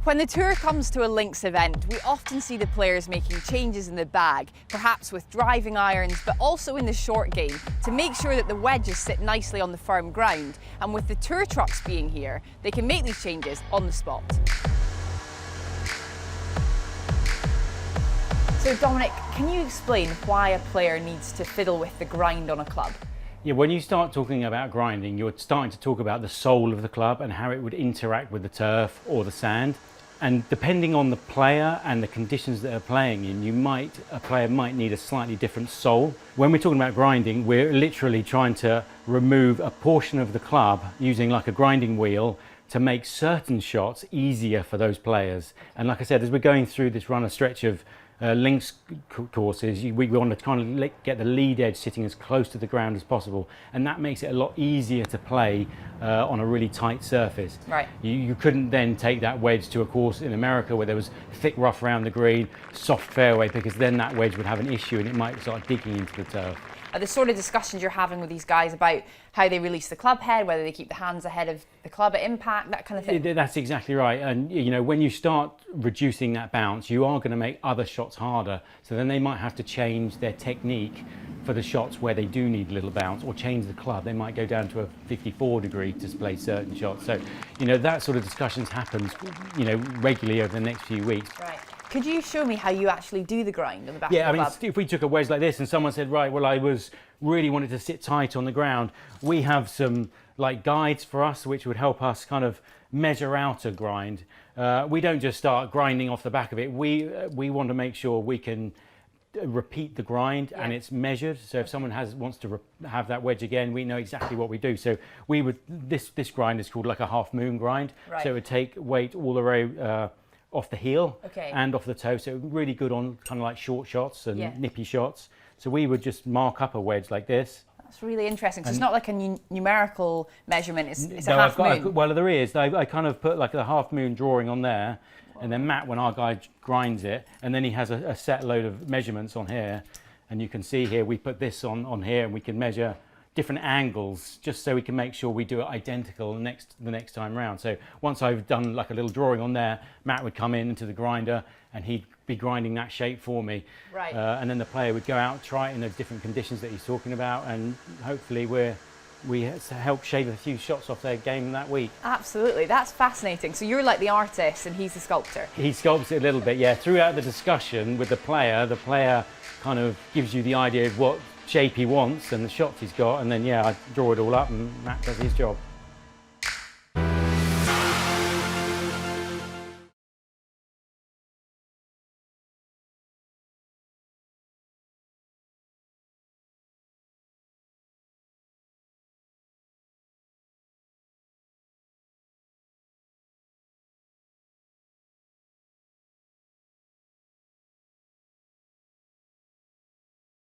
When the tour comes to a links event, we often see the players making changes in the bag, perhaps with driving irons, but also in the short game, to make sure that the wedges sit nicely on the firm ground. And with the tour trucks being here, they can make these changes on the spot. So Dominic, can you explain why a player needs to fiddle with the grind on a club? Yeah, when you start talking about grinding, you're starting to talk about the soul of the club and how it would interact with the turf or the sand. And depending on the player and the conditions that they're playing in, a player might need a slightly different sole. When we're talking about grinding, we're literally trying to remove a portion of the club using like a grinding wheel to make certain shots easier for those players. And like I said, as we're going through this runner stretch of links courses, we want to kind of get the lead edge sitting as close to the ground as possible, and that makes it a lot easier to play on a really tight surface. Right. You couldn't then take that wedge to a course in America where there was thick rough around the green, soft fairway, because then that wedge would have an issue and it might start digging into the turf. The sort of discussions you're having with these guys about how they release the club head, whether they keep the hands ahead of the club at impact, that kind of thing. That's exactly right. And you know, when you start reducing that bounce, you are going to make other shots harder. So then they might have to change their technique for the shots where they do need a little bounce, or change the club. They might go down to a 54 degree to play certain shots. So, you know, that sort of discussions happens, you know, regularly over the next few weeks. Right. Could you show me how you actually do the grind on the back Yeah, of the I mean, club? if we took a wedge like this and someone said, right, well, I really wanted to sit tight on the ground, we have some like guides for us which would help us kind of measure out a grind. We don't just start grinding off the back of it. We want to make sure we can repeat the grind, yeah, and it's measured. So if someone wants to have that wedge again, we know exactly what we do. So we would this grind is called like a half moon grind. Right. So it would take weight all the way off the heel, okay, and off the toe, so really good on kind of like short shots and, yeah, nippy shots. So we would just mark up a wedge like this. That's really interesting. So it's not like a numerical measurement, it's a half moon. Well, there is. I kind of put like a half moon drawing on there. Whoa. And then Matt, when our guy grinds it, and then he has a set load of measurements on here, and you can see here we put this on here, and we can measure different angles just so we can make sure we do it identical the next time round. So once I've done like a little drawing on there, Matt would come in into the grinder and he'd be grinding that shape for me. Right. And then the player would go out, try it in those different conditions that he's talking about, and hopefully we help shave a few shots off their game that week. Absolutely, that's fascinating. So you're like the artist and he's the sculptor. He sculpts it a little bit, yeah. Throughout the discussion with the player kind of gives you the idea of what shape he wants and the shots he's got, and then yeah, I draw it all up and Matt does his job.